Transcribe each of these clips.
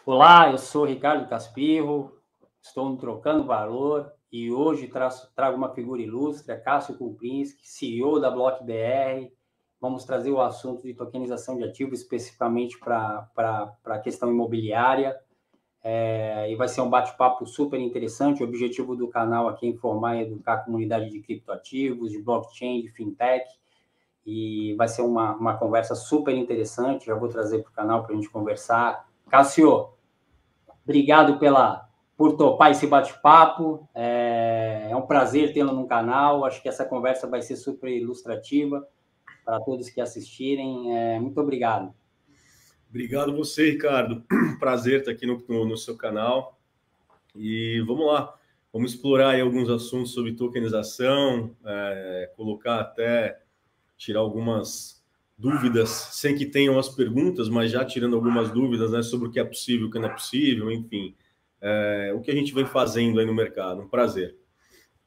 Olá, eu sou Ricardo Caspirro, estou no Trocando Valor e hoje trago uma figura ilustre, Cássio Kuprinski, CEO da Block BR. Vamos trazer o assunto de tokenização de ativos, especificamente para a questão imobiliária. E vai ser um bate-papo super interessante. O objetivo do canal aqui é informar e educar a comunidade de criptoativos, de blockchain, de fintech. E vai ser uma conversa super interessante. Já vou trazer para o canal para a gente conversar. Cássio, obrigado por topar esse bate-papo. É um prazer tê-lo no canal. Acho que essa conversa vai ser super ilustrativa para todos que assistirem. Muito obrigado. Obrigado você, Ricardo. Prazer estar aqui no seu canal. E vamos lá. Vamos explorar aí alguns assuntos sobre tokenização, tirar algumas dúvidas, sem que tenham as perguntas, mas já tirando algumas dúvidas, né, sobre o que é possível, o que não é possível, enfim. O que a gente vem fazendo aí no mercado. Um prazer.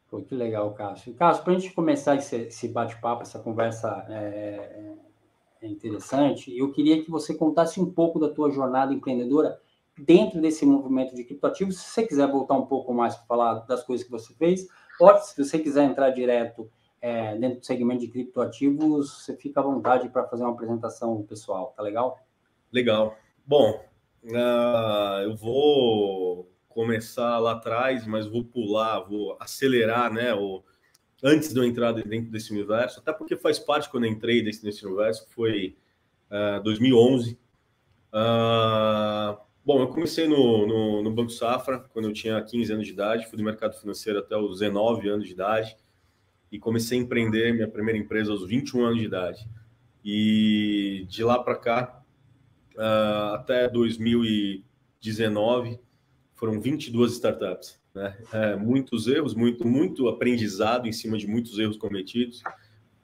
Pô, que legal, Cássio. Cássio, para a gente começar esse bate-papo, essa conversa interessante, eu queria que você contasse um pouco da tua jornada empreendedora dentro desse movimento de criptoativos. Se você quiser voltar um pouco mais para falar das coisas que você fez, ou se você quiser entrar direto dentro do segmento de criptoativos, você fica à vontade para fazer uma apresentação pessoal, tá legal? Legal. Bom, eu vou começar lá atrás, mas vou acelerar, né? Antes de eu entrar dentro desse universo, até porque faz parte quando eu entrei nesse universo, foi 2011. Bom, eu comecei no Banco Safra quando eu tinha 15 anos de idade, fui do mercado financeiro até os 19 anos de idade e comecei a empreender minha primeira empresa aos 21 anos de idade. E de lá para cá, até 2019, foram 22 startups. Né? Muitos erros, muito aprendizado em cima de muitos erros cometidos,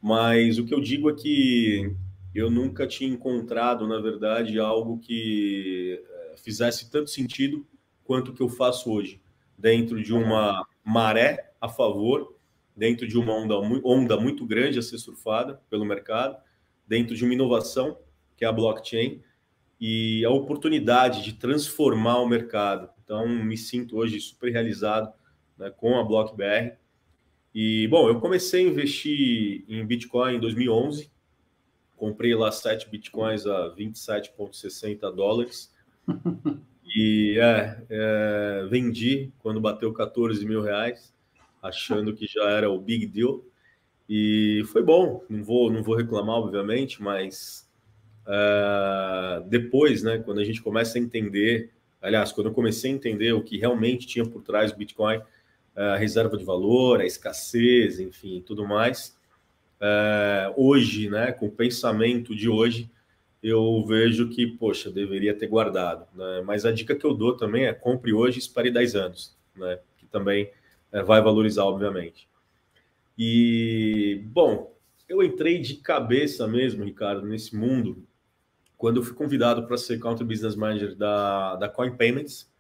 mas o que eu digo é que eu nunca tinha encontrado, na verdade, algo que fizesse tanto sentido quanto o que eu faço hoje, dentro de uma maré a favor, dentro de uma onda muito grande a ser surfada pelo mercado, dentro de uma inovação, que é a blockchain, e a oportunidade de transformar o mercado. Então, me sinto hoje super realizado, né, com a Block BR. E, bom, eu comecei a investir em Bitcoin em 2011, comprei lá 7 Bitcoins a 27,60 dólares, e vendi quando bateu 14 mil reais, achando que já era o big deal, e foi bom, não vou reclamar, obviamente, mas depois, né, quando a gente começa a entender, aliás, quando eu comecei a entender o que realmente tinha por trás do Bitcoin, a reserva de valor, a escassez, enfim, tudo mais, hoje, né, com o pensamento de hoje, eu vejo que, poxa, deveria ter guardado, né? Mas a dica que eu dou também é compre hoje e espere 10 anos, né? Que também vai valorizar, obviamente. E, bom, eu entrei de cabeça mesmo, Ricardo, nesse mundo, quando eu fui convidado para ser Country Business Manager da Coin Payments,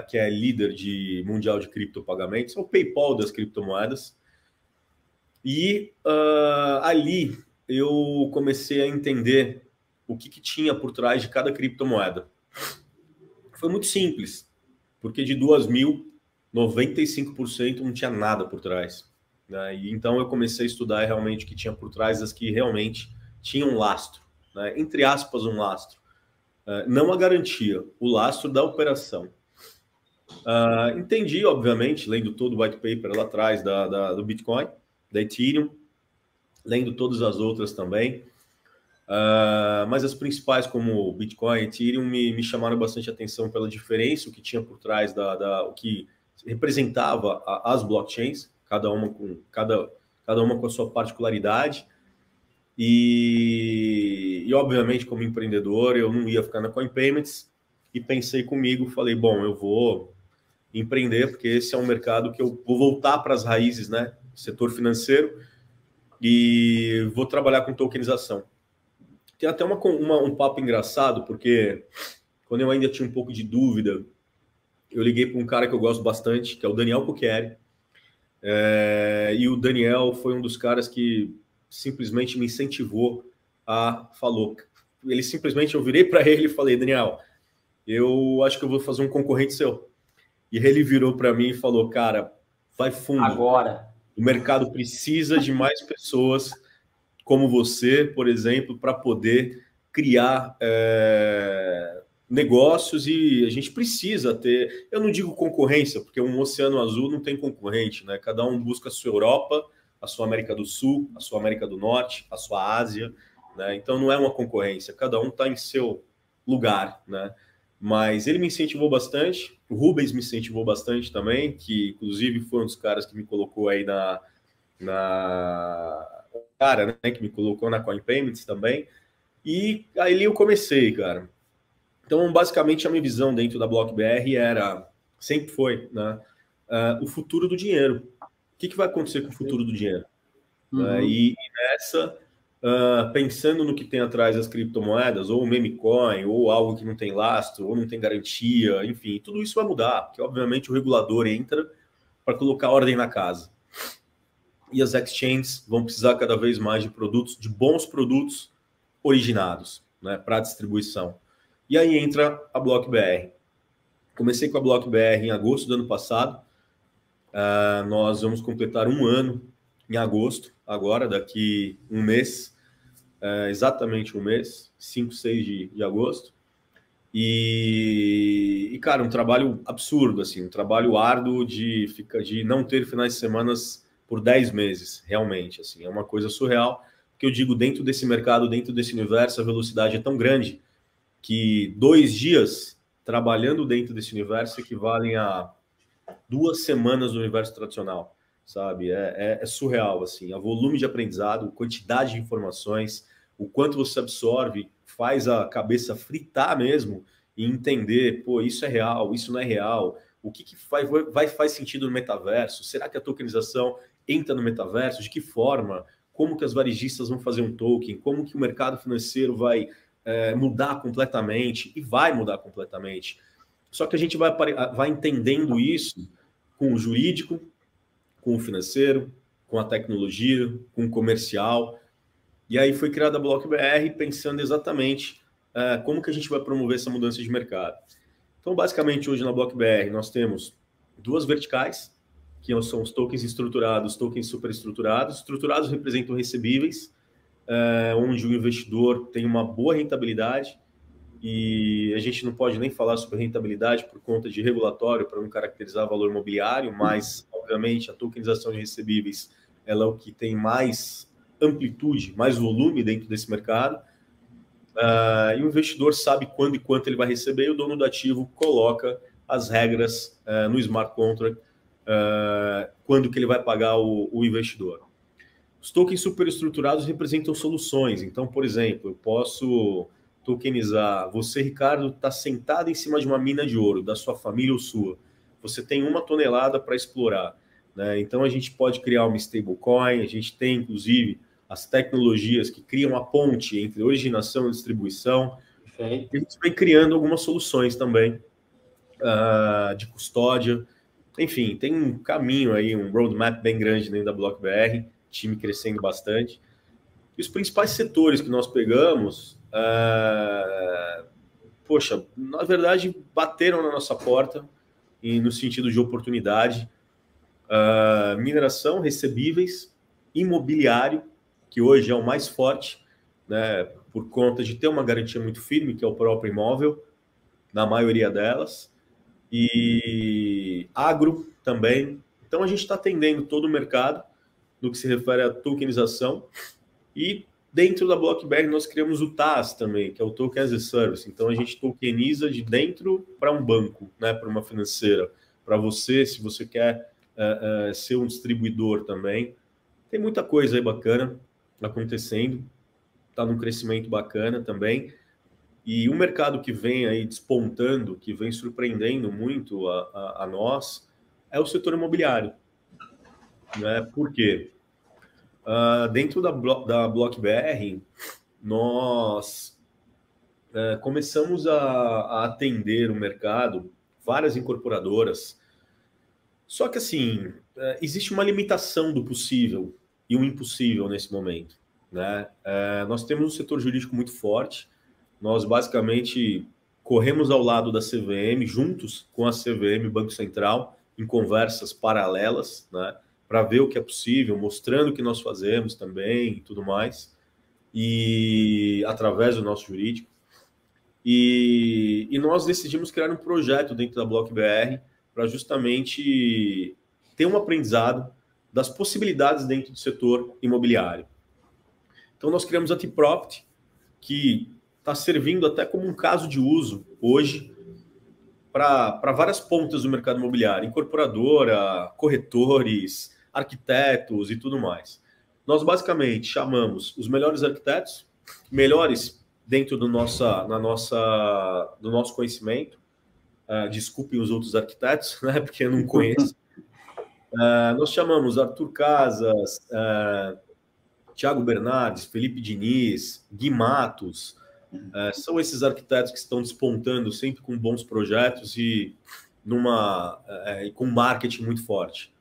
que é líder mundial de criptopagamentos, é o PayPal das criptomoedas. E ali eu comecei a entender o que tinha por trás de cada criptomoeda. Foi muito simples, porque de 2.000, 95% não tinha nada por trás. Né? E então eu comecei a estudar realmente o que tinha por trás das que realmente tinham lastro. Né? Entre aspas, um lastro. Não a garantia, o lastro da operação. Entendi, obviamente, lendo todo o white paper lá atrás do Bitcoin, da Ethereum, lendo todas as outras também. Mas as principais, como Bitcoin e Ethereum, me chamaram bastante atenção pela diferença, o que tinha por trás o que representava as blockchains, cada uma com a sua particularidade. E obviamente, como empreendedor, eu não ia ficar na Coin Payments e pensei comigo, falei, bom, eu vou empreender, porque esse é um mercado que eu vou voltar para as raízes, né? Setor financeiro, e vou trabalhar com tokenização. Tem até um papo engraçado, porque quando eu ainda tinha um pouco de dúvida, eu liguei para um cara que eu gosto bastante, que é o Daniel Cucchieri, e o Daniel foi um dos caras que simplesmente me incentivou falou. Ele simplesmente, eu virei para ele e falei, Daniel, eu acho que eu vou fazer um concorrente seu. E ele virou para mim e falou, cara, vai fundo. Agora. O mercado precisa de mais pessoas como você, por exemplo, para poder criar negócios, e a gente precisa ter, eu não digo concorrência, porque um oceano azul não tem concorrente, né? Cada um busca a sua Europa, a sua América do Sul, a sua América do Norte, a sua Ásia, né? Então não é uma concorrência, cada um está em seu lugar, né? Mas ele me incentivou bastante, o Rubens me incentivou bastante também, que inclusive foi um dos caras que me colocou aí cara, né, que me colocou na Coin Payments também, e aí eu comecei, cara. Então, basicamente, a minha visão dentro da BlockBR sempre foi, né, o futuro do dinheiro. O que vai acontecer com o futuro do dinheiro? Uhum. E nessa, pensando no que tem atrás das criptomoedas, ou meme coin, ou algo que não tem lastro, ou não tem garantia, enfim, tudo isso vai mudar, porque obviamente o regulador entra para colocar ordem na casa. E as exchanges vão precisar cada vez mais de produtos, de bons produtos originados, né, para distribuição. E aí entra a BlockBR. Comecei com a BlockBR em agosto do ano passado. Nós vamos completar 1 ano em agosto, agora, daqui um mês, exatamente um mês, 5, 6 de agosto. E, cara, um trabalho absurdo, assim, um trabalho árduo de não ter finais de semana por 10 meses, realmente, assim, é uma coisa surreal, que eu digo, dentro desse mercado, dentro desse universo, a velocidade é tão grande que 2 dias trabalhando dentro desse universo equivalem a 2 semanas no universo tradicional, sabe? É surreal, assim, o volume de aprendizado, quantidade de informações, o quanto você absorve, faz a cabeça fritar mesmo e entender, pô, isso é real, isso não é real, o que faz sentido no metaverso? Será que a tokenização entra no metaverso? De que forma? Como que as varejistas vão fazer um token? Como que o mercado financeiro vai mudar completamente? E vai mudar completamente. Só que a gente vai entendendo isso com o jurídico, com o financeiro, com a tecnologia, com o comercial. E aí foi criada a BlockBR pensando exatamente como que a gente vai promover essa mudança de mercado. Então, basicamente, hoje na BlockBR nós temos 2 verticais, que são os tokens estruturados, tokens superestruturados. Estruturados representam recebíveis, onde o investidor tem uma boa rentabilidade, e a gente não pode nem falar sobre rentabilidade por conta de regulatório, para não caracterizar valor imobiliário, mas, obviamente, a tokenização de recebíveis ela é o que tem mais amplitude, mais volume dentro desse mercado. E o investidor sabe quando e quanto ele vai receber, e o dono do ativo coloca as regras no smart contract, quando que ele vai pagar o investidor. Os tokens superestruturados representam soluções. Então, por exemplo, eu posso tokenizar. Você, Ricardo, está sentado em cima de uma mina de ouro, da sua família ou sua. Você tem 1 tonelada para explorar, né? Então, a gente pode criar uma stablecoin, a gente tem, inclusive, as tecnologias que criam a ponte entre originação e distribuição. Perfeito. E a gente vem criando algumas soluções também de custódia. Enfim, tem um caminho aí, um roadmap bem grande dentro da BlockBR, time crescendo bastante. E os principais setores que nós pegamos, poxa, na verdade, bateram na nossa porta e no sentido de oportunidade. Mineração, recebíveis, imobiliário, que hoje é o mais forte, né, por conta de ter uma garantia muito firme, que é o próprio imóvel, na maioria delas, e agro também. Então, a gente está atendendo todo o mercado no que se refere à tokenização, e dentro da BlockBR nós criamos o TaaS também, que é o Token as a Service. Então, a gente tokeniza de dentro para um banco, né, para uma financeira, para você, se você quer ser um distribuidor também. Tem muita coisa aí bacana acontecendo, está num crescimento bacana também. E um mercado que vem aí despontando, que vem surpreendendo muito a nós, é o setor imobiliário. Né? Por quê? Dentro da BlockBR, nós começamos a atender o mercado, várias incorporadoras. Só que, assim, existe uma limitação do possível e um impossível nesse momento. Né? Nós temos um setor jurídico muito forte. Nós, basicamente, corremos ao lado da CVM, juntos com a CVM, Banco Central, em conversas paralelas, né, para ver o que é possível, mostrando o que nós fazemos também e tudo mais, e através do nosso jurídico. E nós decidimos criar um projeto dentro da Block BR para justamente ter um aprendizado das possibilidades dentro do setor imobiliário. Então, nós criamos a T-Property, que está servindo até como um caso de uso hoje para várias pontas do mercado imobiliário, incorporadora, corretores, arquitetos e tudo mais. Nós basicamente chamamos os melhores arquitetos, melhores dentro do nosso conhecimento. Desculpem os outros arquitetos, né, porque eu não conheço. Nós chamamos Arthur Casas, Thiago Bernardes, Felipe Diniz, Gui Matos. São esses arquitetos que estão despontando sempre com bons projetos e com marketing muito forte.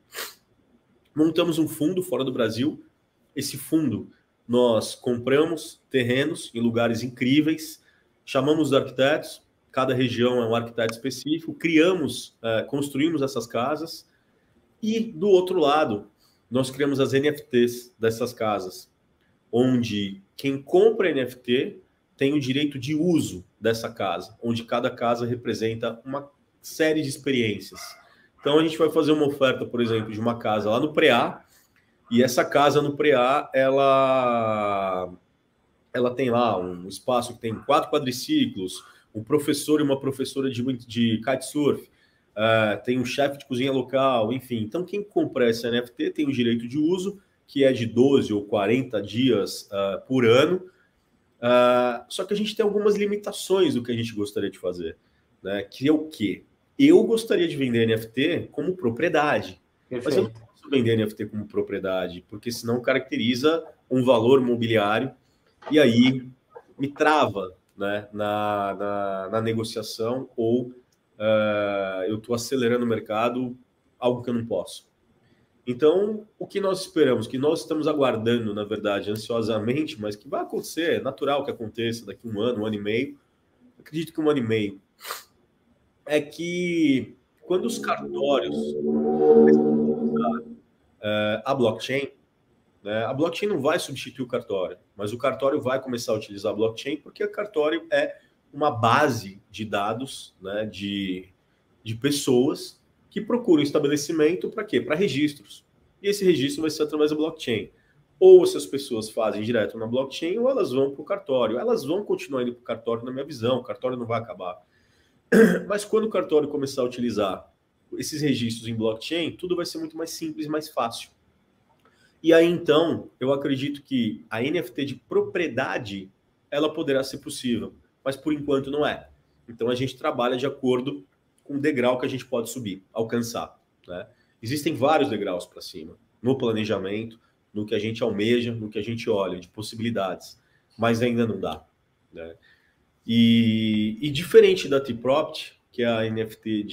Montamos um fundo fora do Brasil. Esse fundo, nós compramos terrenos em lugares incríveis, chamamos os arquitetos, cada região é um arquiteto específico, construímos essas casas e, do outro lado, nós criamos as NFTs dessas casas, onde quem compra NFT tem o direito de uso dessa casa, onde cada casa representa uma série de experiências. Então, a gente vai fazer uma oferta, por exemplo, de uma casa lá no Preá, e essa casa no Preá, ela tem lá um espaço que tem 4 quadriciclos, um professor e uma professora de kitesurf, tem um chefe de cozinha local, enfim. Então, quem compra essa NFT tem o direito de uso, que é de 12 ou 40 dias por ano. Só que a gente tem algumas limitações do que a gente gostaria de fazer, né? Que é o quê? Eu gostaria de vender NFT como propriedade. Perfeito. Mas eu não posso vender NFT como propriedade, porque senão caracteriza um valor mobiliário e aí me trava, né, na negociação, ou eu estou acelerando o mercado, algo que eu não posso. Então, o que nós esperamos, que nós estamos aguardando, na verdade, ansiosamente, mas que vai acontecer, é natural que aconteça daqui um ano e meio, acredito que 1 ano e meio, é que quando os cartórios a blockchain, né, a blockchain não vai substituir o cartório, mas o cartório vai começar a utilizar a blockchain porque o cartório é uma base de dados, né, de pessoas que procuram estabelecimento para quê? Para registros. E esse registro vai ser através da blockchain. Ou se as pessoas fazem direto na blockchain, ou elas vão para o cartório. Elas vão continuar indo para o cartório, na minha visão. O cartório não vai acabar. Mas quando o cartório começar a utilizar esses registros em blockchain, tudo vai ser muito mais simples, mais fácil. E aí, então, eu acredito que a NFT de propriedade, ela poderá ser possível. Mas, por enquanto, não é. Então, a gente trabalha de acordo com o degrau que a gente pode subir, alcançar, né? Existem vários degraus para cima, no planejamento, no que a gente almeja, no que a gente olha, de possibilidades, mas ainda não dá, né? E diferente da T-Property, que é a NFT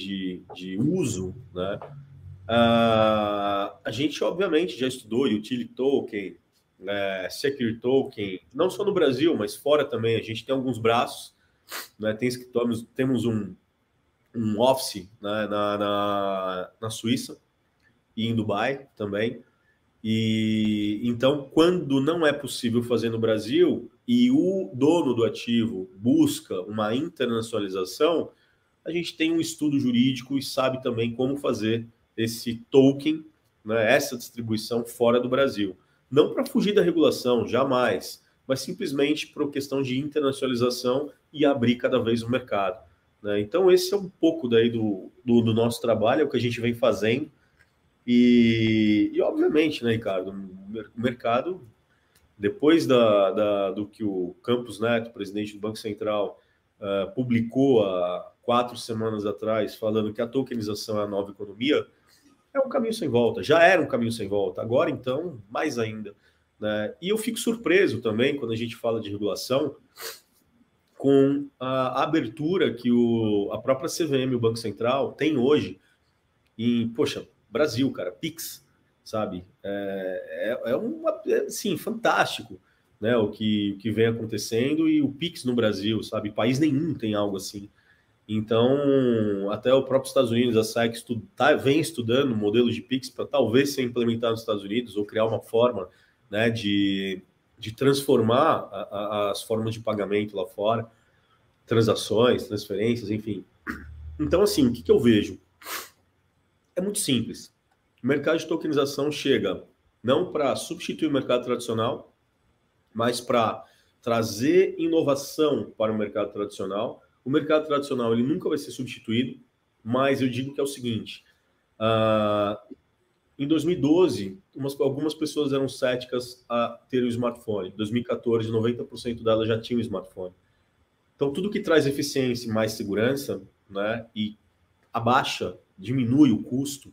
de uso, né? A gente, obviamente, já estudou Utility Token, Security Token, não só no Brasil, mas fora também. A gente tem alguns braços, né? Temos um office, né, na Suíça e em Dubai também. E então, quando não é possível fazer no Brasil e o dono do ativo busca uma internacionalização, a gente tem um estudo jurídico e sabe também como fazer esse token, né, essa distribuição fora do Brasil. Não para fugir da regulação, jamais, mas simplesmente por questão de internacionalização e abrir cada vez o mercado. Então, esse é um pouco daí do nosso trabalho, é o que a gente vem fazendo. E obviamente, né, Ricardo, o mercado, depois do que o Campos Neto, presidente do Banco Central, publicou há 4 semanas atrás, falando que a tokenização é a nova economia, é um caminho sem volta. Já era um caminho sem volta, agora, então, mais ainda, né? E eu fico surpreso também, quando a gente fala de regulação, com a abertura que a própria CVM, o Banco Central, tem hoje em, Brasil, cara, Pix, sabe? Sim, fantástico. né, o que vem acontecendo, e o Pix no Brasil, sabe? País nenhum tem algo assim. Então, até o próprio Estados Unidos, a SEC vem estudando modelos de Pix para talvez ser implementado nos Estados Unidos ou criar uma forma, né, de transformar as formas de pagamento lá fora, transações, transferências, enfim. Então, assim, o que eu vejo? É muito simples. O mercado de tokenização chega não para substituir o mercado tradicional, mas para trazer inovação para o mercado tradicional. O mercado tradicional ele nunca vai ser substituído, mas eu digo que é o seguinte: em 2012, algumas pessoas eram céticas a ter o smartphone. Em 2014, 90% delas já tinham o smartphone. Então, tudo que traz eficiência e mais segurança, né, e abaixa, diminui o custo,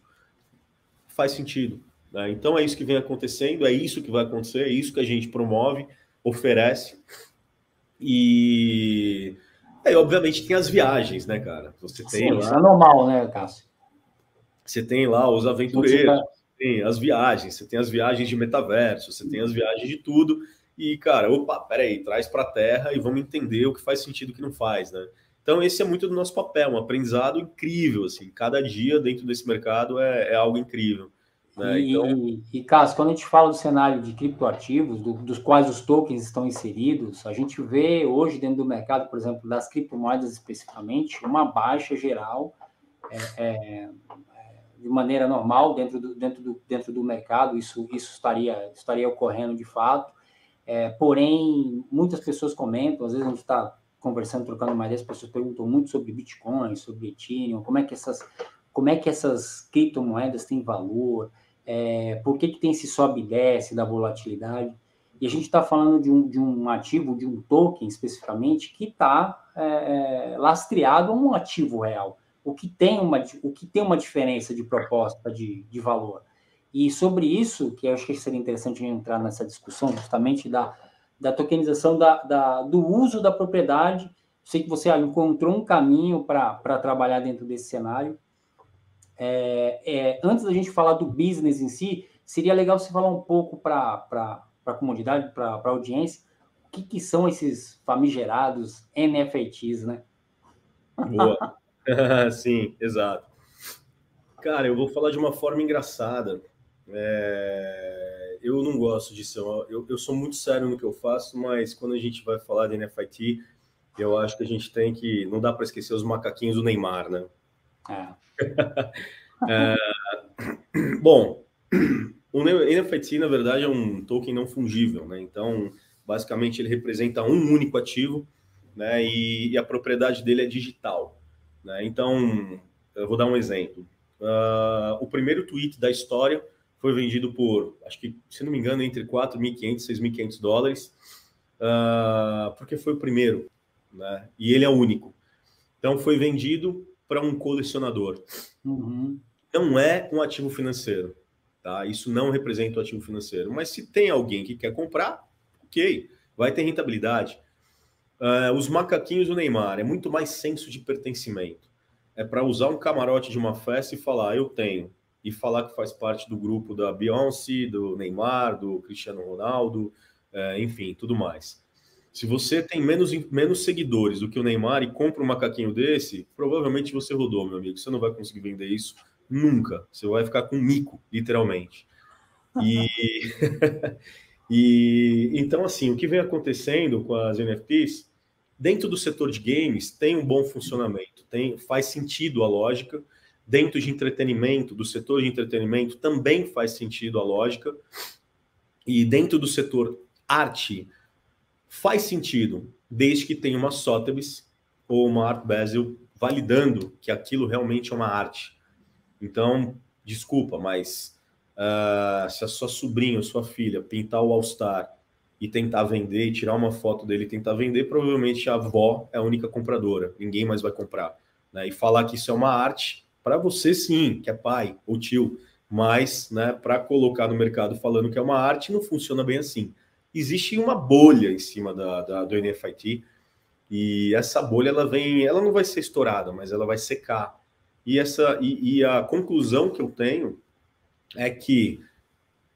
faz sentido. Né? Então, é isso que vem acontecendo, é isso que vai acontecer, é isso que a gente promove, oferece. E aí, obviamente, tem as viagens, né, cara? Você tem Sim, lá, isso é normal, né, Cássio? você tem lá os A gente aventureiros, tá... tem as viagens, você tem as viagens de metaverso, você tem as viagens de tudo. E, cara, opa, peraí, traz para a Terra e vamos entender o que faz sentido e o que não faz, né? Então, esse é muito do nosso papel, um aprendizado incrível, assim. Cada dia dentro desse mercado é algo incrível, né? Então, Cássio, quando a gente fala do cenário de criptoativos, dos quais os tokens estão inseridos, a gente vê hoje dentro do mercado, por exemplo, das criptomoedas especificamente, uma baixa geral de maneira normal dentro do mercado, isso estaria ocorrendo de fato. Porém, muitas pessoas comentam, às vezes a gente está conversando, trocando uma ideia, as pessoas perguntam muito sobre Bitcoin, sobre Ethereum, como é que essas criptomoedas têm valor, por que tem esse sobe e desce da volatilidade. E a gente está falando de um ativo, de um token especificamente, que está lastreado a um ativo real, o que tem uma diferença de proposta de valor. E sobre isso, que eu acho que seria interessante entrar nessa discussão, justamente da tokenização do uso da propriedade. Sei que você encontrou um caminho para trabalhar dentro desse cenário. Antes da gente falar do business em si, seria legal você falar um pouco para a comunidade, para a audiência, o que são esses famigerados NFTs, né? boa. Sim, exato. Cara, eu vou falar de uma forma engraçada. Eu não gosto disso. Eu sou muito sério no que eu faço, mas quando a gente vai falar de NFT, eu acho que a gente tem que. Não dá para esquecer os macaquinhos do Neymar, né? Bom, o NFT, na verdade, é um token não fungível, né? Então, basicamente, ele representa um único ativo, né? E a propriedade dele é digital, né? Então, eu vou dar um exemplo. O primeiro tweet da história foi vendido por, acho que, se não me engano, entre 4.500 e 6.500 dólares, porque foi o primeiro, né? E ele é único. Então, foi vendido para um colecionador. Uhum. Não é um ativo financeiro, tá? Isso não representa um ativo financeiro. Mas se tem alguém que quer comprar, ok, vai ter rentabilidade. Os macaquinhos do Neymar é muito mais senso de pertencimento. É para usar um camarote de uma festa e falar, eu tenho. E falar que faz parte do grupo da Beyoncé, do Neymar, do Cristiano Ronaldo, enfim, tudo mais. Se você tem menos seguidores do que o Neymar e compra um macaquinho desse, provavelmente você rodou, meu amigo. Você não vai conseguir vender isso nunca. Você vai ficar com mico, literalmente. E, então, assim, o que vem acontecendo com as NFTs, dentro do setor de games, tem um bom funcionamento, faz sentido a lógica. Dentro de entretenimento, do setor de entretenimento, também faz sentido a lógica. E dentro do setor arte, faz sentido, desde que tenha uma Sotheby's ou uma Art Basel validando que aquilo realmente é uma arte. Então, desculpa, mas se a sua sobrinha ou sua filha pintar o All-Star e tentar vender, e tirar uma foto dele e tentar vender, provavelmente a avó é a única compradora, ninguém mais vai comprar. Né? E falar que isso é uma arte, para você sim, que é pai ou tio, mas né, para colocar no mercado falando que é uma arte, não funciona bem assim. Existe uma bolha em cima do NFT, e essa bolha ela não vai ser estourada, mas ela vai secar. E a conclusão que eu tenho é que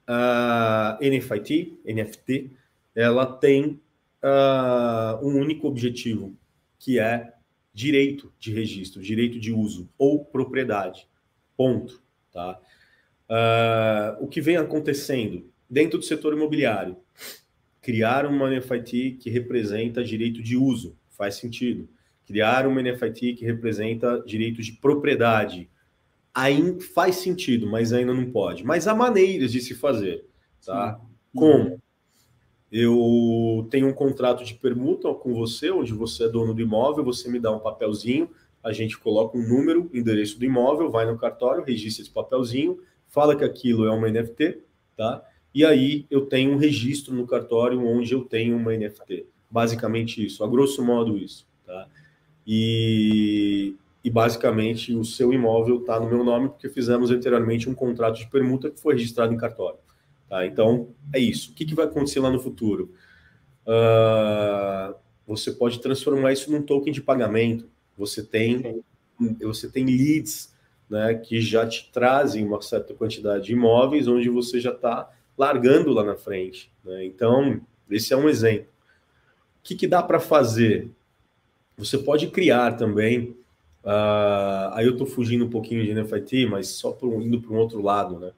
a NFT ela tem um único objetivo, que é direito de registro, direito de uso ou propriedade. Ponto. Tá? O que vem acontecendo dentro do setor imobiliário? Criar uma NFIT que representa direito de uso, faz sentido. Criar uma NFIT que representa direito de propriedade, aí faz sentido, mas ainda não pode. Mas há maneiras de se fazer. Tá? Como? Eu tenho um contrato de permuta com você, onde você é dono do imóvel, você me dá um papelzinho, a gente coloca um número, endereço do imóvel, vai no cartório, registra esse papelzinho, fala que aquilo é uma NFT, tá? E aí eu tenho um registro no cartório onde eu tenho uma NFT. Basicamente isso, a grosso modo isso, tá? E basicamente o seu imóvel está no meu nome porque fizemos anteriormente um contrato de permuta que foi registrado em cartório. Tá? Então, é isso. O que vai acontecer lá no futuro? Você pode transformar isso num token de pagamento. Você tem leads, né, que já te trazem uma certa quantidade de imóveis onde você já está largando lá na frente. Né? Então, esse é um exemplo. O que dá para fazer? Você pode criar também... aí eu estou fugindo um pouquinho de NFT, mas só indo para um outro lado, né?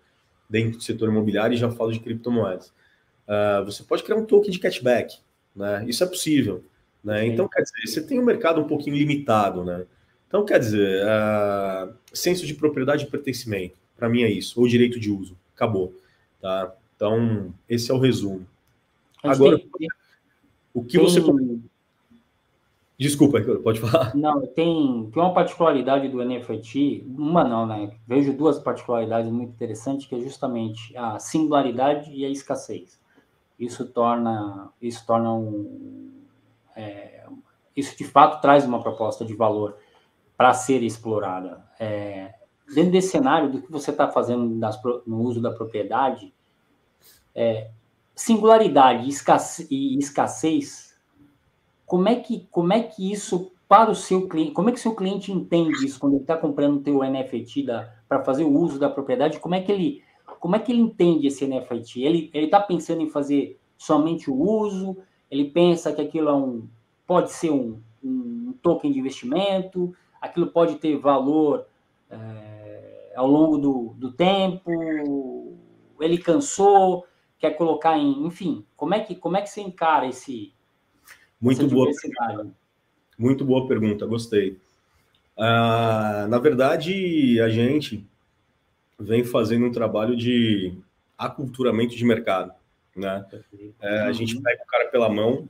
Dentro do setor imobiliário, e já falo de criptomoedas. Você pode criar um token de cashback, né? Isso é possível, né? Então, quer dizer, você tem um mercado um pouquinho limitado, né? Então, quer dizer, senso de propriedade e pertencimento, para mim é isso, ou direito de uso, acabou, tá? Então, esse é o resumo. Agora, o que você... Desculpa, pode falar. Não, tem uma particularidade do NFT, uma não, né? Vejo duas particularidades muito interessantes, que é justamente a singularidade e a escassez. Isso de fato traz uma proposta de valor para ser explorada. Dentro desse cenário do que você está fazendo no uso da propriedade, singularidade e escassez, como é que isso para o seu cliente, como é que o seu cliente entende isso quando ele está comprando o teu NFT para fazer o uso da propriedade? Como é que ele entende esse NFT? Ele está pensando em fazer somente o uso? Ele pensa que aquilo pode ser um token de investimento? Aquilo pode ter valor ao longo do tempo? Ele cansou? Quer colocar enfim, como é que você encara Muito boa pergunta, gostei. Na verdade, a gente vem fazendo um trabalho de aculturamento de mercado, né? A gente pega o cara pela mão.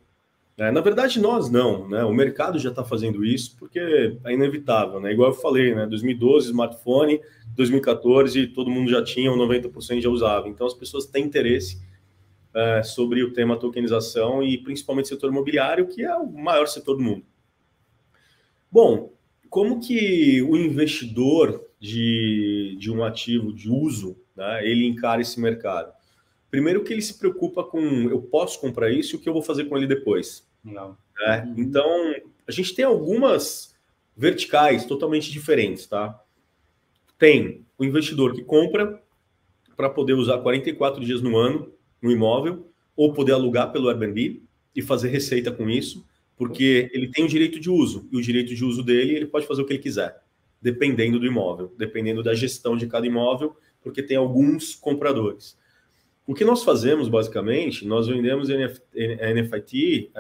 Na verdade, nós não, né? O mercado já está fazendo isso porque é inevitável, né? Igual eu falei, né? 2012, smartphone, 2014, todo mundo já tinha, 90% já usava. Então, as pessoas têm interesse sobre o tema tokenização e principalmente setor imobiliário, que é o maior setor do mundo. Bom, como que o investidor de um ativo de uso, né, ele encara esse mercado? Primeiro que ele se preocupa com, eu posso comprar isso e o que eu vou fazer com ele depois. Legal. Né? Então, a gente tem algumas verticais totalmente diferentes, tá? Tem o investidor que compra para poder usar 44 dias no ano no imóvel, ou poder alugar pelo Airbnb e fazer receita com isso, porque ele tem o direito de uso, e o direito de uso dele, ele pode fazer o que ele quiser, dependendo do imóvel, dependendo da gestão de cada imóvel, porque tem alguns compradores. O que nós fazemos, basicamente, nós vendemos NFT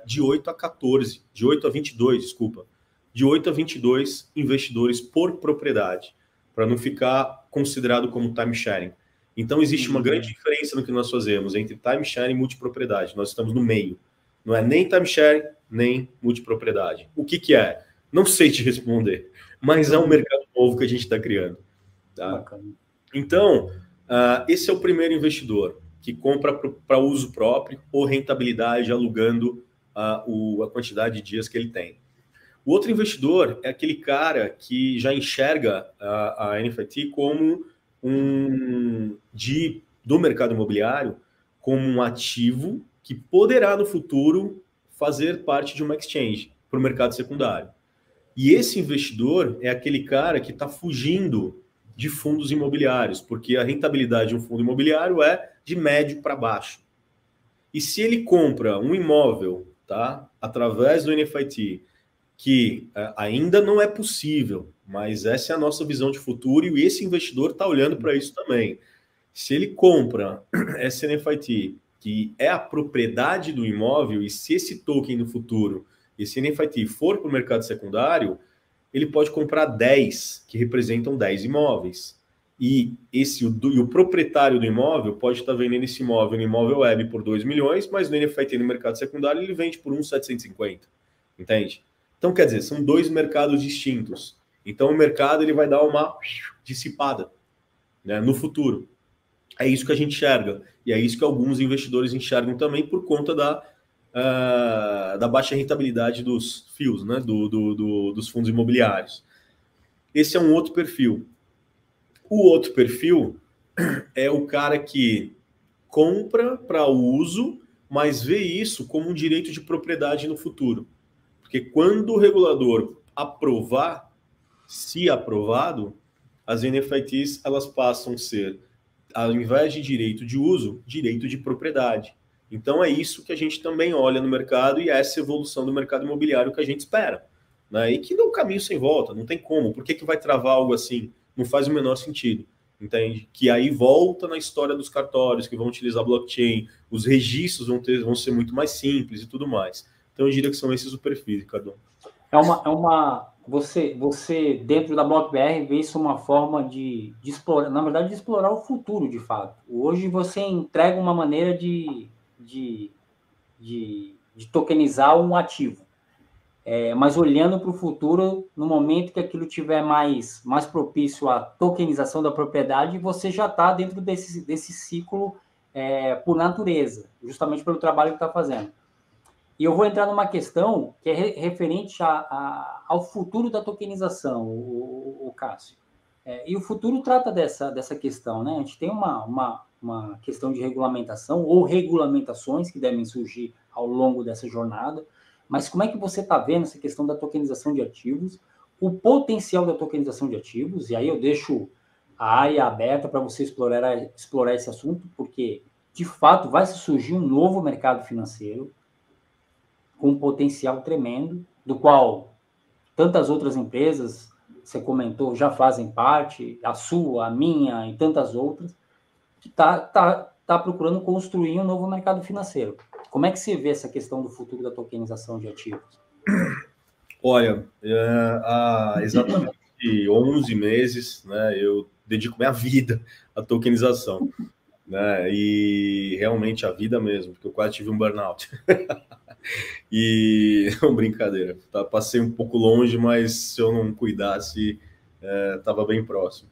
de 8 a 14, de 8 a 22, desculpa, de 8 a 22 investidores por propriedade, para não ficar considerado como time sharing. Então, existe uma grande diferença no que nós fazemos entre timeshare e multipropriedade. Nós estamos no meio. Não é nem timeshare, nem multipropriedade. O que é? Não sei te responder, mas é um mercado novo que a gente está criando. Tá? Então, esse é o primeiro investidor que compra para uso próprio ou rentabilidade, alugando a quantidade de dias que ele tem. O outro investidor é aquele cara que já enxerga a NFT como do mercado imobiliário como um ativo que poderá no futuro fazer parte de uma exchange para o mercado secundário. E esse investidor é aquele cara que está fugindo de fundos imobiliários, porque a rentabilidade de um fundo imobiliário é de médio para baixo. E se ele compra um imóvel, tá, através do NFIT, que ainda não é possível, mas essa é a nossa visão de futuro e esse investidor está olhando para isso também. Se ele compra esse NFIT, que é a propriedade do imóvel, e se esse token no futuro, esse NFIT for para o mercado secundário, ele pode comprar 10, que representam 10 imóveis. E o proprietário do imóvel pode estar vendendo esse imóvel no imóvel web por 2 milhões, mas no NFIT no mercado secundário ele vende por 1,750. Entende? Então, quer dizer, são dois mercados distintos. Então, o mercado ele vai dar uma dissipada, né, no futuro. É isso que a gente enxerga. E é isso que alguns investidores enxergam também por conta da baixa rentabilidade dos FIIs, né, dos fundos imobiliários. Esse é um outro perfil. O outro perfil é o cara que compra para uso, mas vê isso como um direito de propriedade no futuro. Porque quando o regulador aprovar, se aprovado, as NFITs elas passam a ser, ao invés de direito de uso, direito de propriedade. Então é isso que a gente também olha no mercado e é essa evolução do mercado imobiliário que a gente espera. Né? E que não é um caminho sem volta, não tem como. Por que vai travar algo assim? Não faz o menor sentido. Entende? Que aí volta na história dos cartórios que vão utilizar blockchain, os registros vão ser muito mais simples e tudo mais. Então eu diria que são esses os perfis, Ricardo. Você dentro da BlockBR vê isso uma forma de explorar, na verdade, de explorar o futuro, de fato. Hoje você entrega uma maneira de tokenizar um ativo. Mas olhando para o futuro, no momento que aquilo tiver mais propício à tokenização da propriedade, você já está dentro desse ciclo por natureza, justamente pelo trabalho que está fazendo. E eu vou entrar numa questão que é referente ao futuro da tokenização, o Cássio. E o futuro trata dessa questão, né? A gente tem uma questão de regulamentação ou regulamentações que devem surgir ao longo dessa jornada, mas como é que você está vendo essa questão da tokenização de ativos, o potencial da tokenização de ativos, e aí eu deixo a área aberta para você explorar esse assunto, porque, de fato, vai surgir um novo mercado financeiro com um potencial tremendo, do qual tantas outras empresas, você comentou, já fazem parte, a sua, a minha e tantas outras, que tá procurando construir um novo mercado financeiro. Como é que você vê essa questão do futuro da tokenização de ativos? Olha, há exatamente 11 meses, né, eu dedico minha vida à tokenização, né, e realmente a vida mesmo, porque eu quase tive um burnout. E não, brincadeira, tá, passei um pouco longe, mas se eu não cuidasse, estava bem próximo.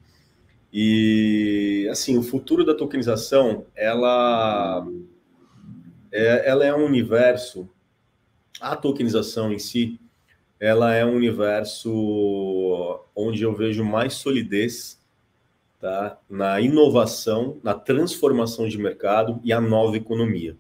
E assim, o futuro da tokenização, ela é um universo, a tokenização em si, ela é um universo onde eu vejo mais solidez, tá, na inovação, na transformação de mercado e a nova economia.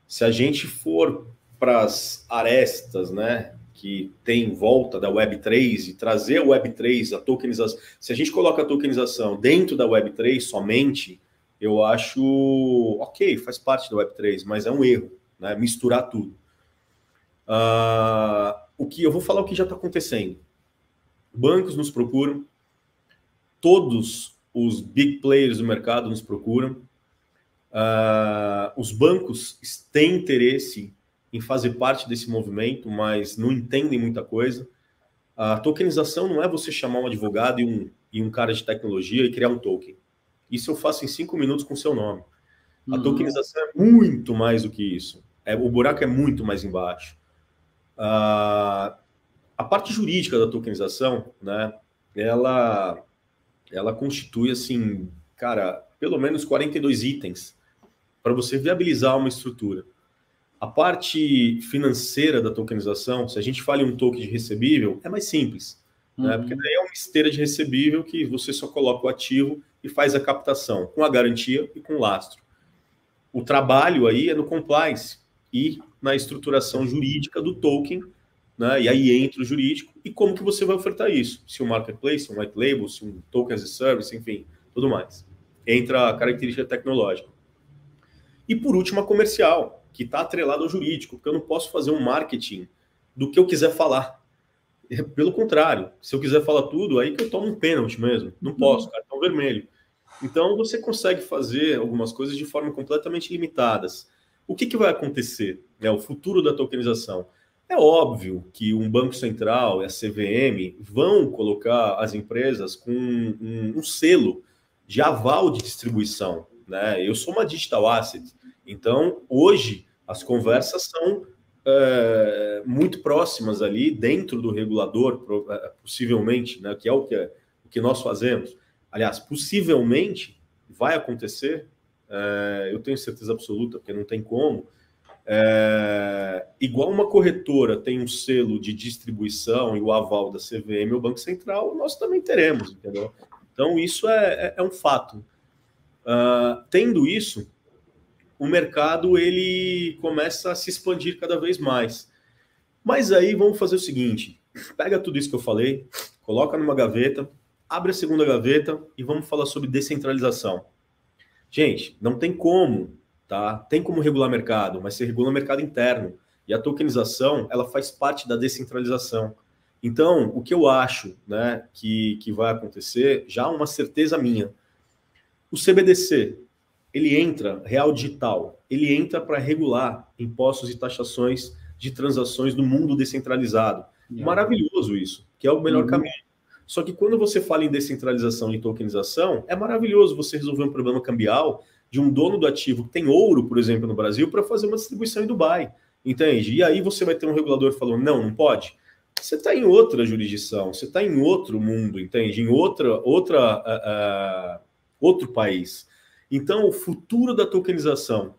Se a gente for para as arestas, né, que tem em volta da Web3 e trazer a Web3, a tokenização, se a gente coloca a tokenização dentro da Web3 somente, eu acho ok, faz parte da Web3, mas é um erro, né, misturar tudo. Eu vou falar o que já está acontecendo. Bancos nos procuram, todos os big players do mercado nos procuram. Os bancos têm interesse em fazer parte desse movimento, mas não entendem muita coisa. A tokenização não é você chamar um advogado e um cara de tecnologia e criar um token. Isso eu faço em 5 minutos com o seu nome. A tokenização é muito mais do que isso. O buraco é muito mais embaixo. A parte jurídica da tokenização, né, ela constitui, assim, cara, pelo menos 42 itens para você viabilizar uma estrutura. A parte financeira da tokenização, se a gente fala em um token de recebível, é mais simples, né? Porque daí é uma esteira de recebível que você só coloca o ativo e faz a captação, com a garantia e com o lastro. O trabalho aí é no compliance e na estruturação jurídica do token, né? E aí entra o jurídico e como que você vai ofertar isso. Se um marketplace, um white label, se um token as a service, enfim, tudo mais. Entra a característica tecnológica. E por último, a comercial, que está atrelada ao jurídico, porque eu não posso fazer um marketing do que eu quiser falar. Pelo contrário, se eu quiser falar tudo, aí que eu tomo um pênalti mesmo. Não posso, cartão vermelho. Então, você consegue fazer algumas coisas de forma completamente limitadas. O que vai acontecer? O futuro da tokenização. É óbvio que um banco central e a CVM vão colocar as empresas com um selo de aval de distribuição, né? Eu sou uma digital asset, então hoje as conversas são muito próximas ali dentro do regulador, possivelmente, né? Que é o que nós fazemos. Aliás, possivelmente vai acontecer, eu tenho certeza absoluta, porque não tem como. Igual uma corretora tem um selo de distribuição e o aval da CVM ou Banco Central, nós também teremos, entendeu? Então, isso é um fato. Tendo isso, o mercado ele começa a se expandir cada vez mais. Mas aí vamos fazer o seguinte, pega tudo isso que eu falei, coloca numa gaveta, abre a segunda gaveta e vamos falar sobre descentralização. Gente, não tem como, tá? Tem como regular mercado, mas você regula mercado interno. E a tokenização, ela faz parte da descentralização. Então, o que eu acho, né, que vai acontecer, já uma certeza minha. O CBDC, ele entra, real digital, ele entra para regular impostos e taxações de transações no mundo descentralizado. Maravilhoso isso, que é o melhor caminho. Só que quando você fala em descentralização e tokenização, é maravilhoso você resolver um problema cambial de um dono do ativo que tem ouro, por exemplo, no Brasil, para fazer uma distribuição em Dubai. Entende? E aí você vai ter um regulador falando, não pode. Você está em outra jurisdição, você está em outro mundo, entende? Em outro país. Então, o futuro da tokenização,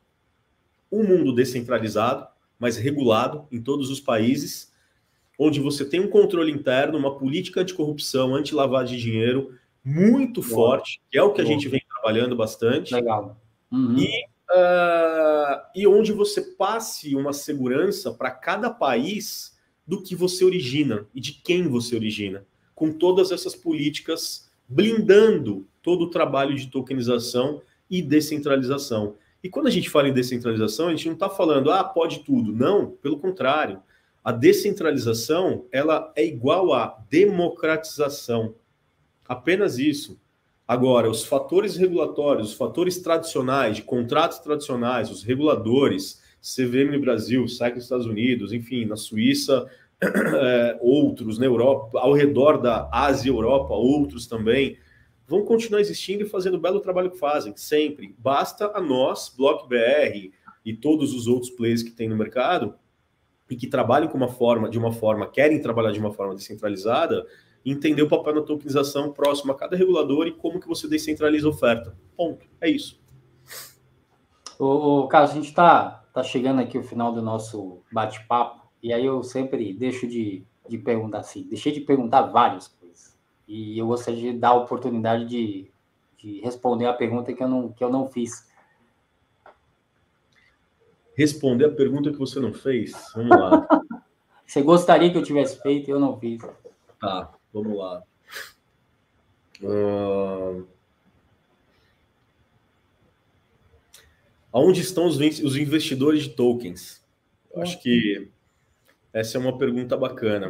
um mundo descentralizado, mas regulado em todos os países, onde você tem um controle interno, uma política anticorrupção, anti-lavagem de dinheiro muito forte, que é o que a gente vem trabalhando bastante. Legal. E onde você passe uma segurança para cada país do que você origina e de quem você origina, com todas essas políticas blindando todo o trabalho de tokenização e descentralização. E quando a gente fala em descentralização, a gente não está falando, pode tudo. Não, pelo contrário. A descentralização, ela é igual à democratização. Apenas isso. Agora, os fatores regulatórios, os fatores tradicionais, de contratos tradicionais, os reguladores, CVM no Brasil, SEC nos Estados Unidos, enfim, na Suíça, outros, na Europa, ao redor da Ásia e Europa, outros também, vão continuar existindo e fazendo o belo trabalho que fazem, sempre. Basta a nós, Block BR e todos os outros players que tem no mercado, e que trabalham querem trabalhar de uma forma descentralizada, entender o papel da tokenização próximo a cada regulador e como que você descentraliza a oferta. Ponto. É isso. Carlos, a gente está chegando aqui ao final do nosso bate-papo, e aí eu sempre deixo de perguntar assim, deixei de perguntar várias coisas, e eu gostaria de dar a oportunidade de responder a pergunta que eu não fiz. Responder a pergunta que você não fez? Vamos lá. Você gostaria que eu tivesse feito e eu não fiz. Tá, vamos lá. Aonde estão os investidores de tokens? Eu acho que essa é uma pergunta bacana.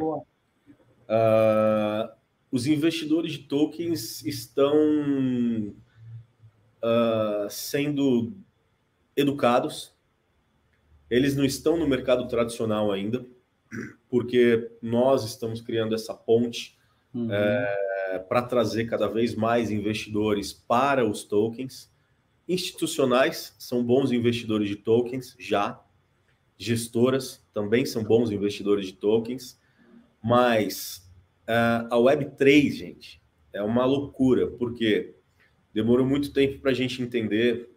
Os investidores de tokens estão sendo educados. Eles não estão no mercado tradicional ainda, porque nós estamos criando essa ponte para trazer cada vez mais investidores para os tokens. Institucionais são bons investidores de tokens já, gestoras também são bons investidores de tokens, mas a Web3, gente, é uma loucura, porque demorou muito tempo para a gente entender,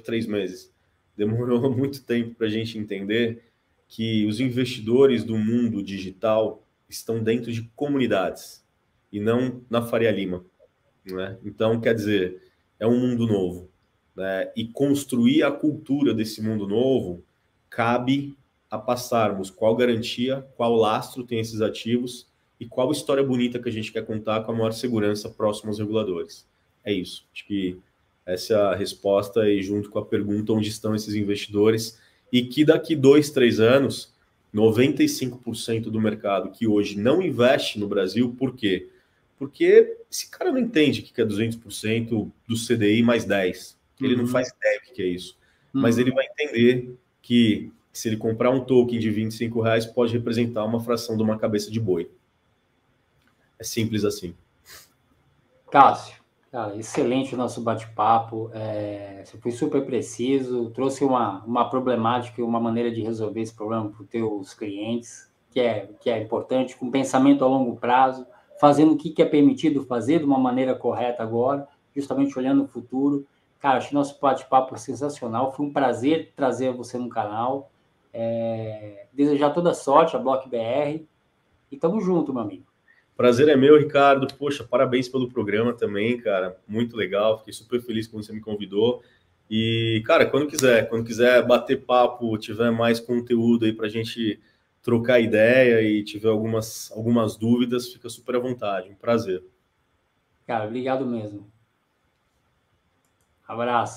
3 meses, demorou muito tempo para a gente entender que os investidores do mundo digital estão dentro de comunidades e não na Faria Lima, né? Então, quer dizer, é um mundo novo, né? E construir a cultura desse mundo novo cabe a passarmos qual garantia, qual lastro tem esses ativos e qual história bonita que a gente quer contar com a maior segurança próximo aos reguladores. É isso. Acho que Essa é a resposta e junto com a pergunta onde estão esses investidores e que daqui 2, 3 anos, 95% do mercado que hoje não investe no Brasil, por quê? Porque esse cara não entende o que é 200% do CDI mais 10. Ele não faz ideia o que é isso. Mas ele vai entender que se ele comprar um token de R$ 25, pode representar uma fração de uma cabeça de boi. É simples assim. Cássio, cara, excelente o nosso bate-papo. Você foi super preciso, trouxe uma problemática e uma maneira de resolver esse problema para os teus clientes, que é importante, com pensamento a longo prazo, fazendo o que é permitido fazer de uma maneira correta agora, justamente olhando o futuro. Cara, achei nosso bate-papo sensacional. Foi um prazer trazer você no canal. Desejar toda sorte a Block BR. E tamo junto, meu amigo. Prazer é meu, Ricardo. Poxa, parabéns pelo programa também, cara. Muito legal. Fiquei super feliz quando você me convidou. E, cara, quando quiser bater papo, tiver mais conteúdo aí pra gente trocar ideia e tiver algumas dúvidas, fica super à vontade. Um prazer. Cara, obrigado mesmo. Abraço.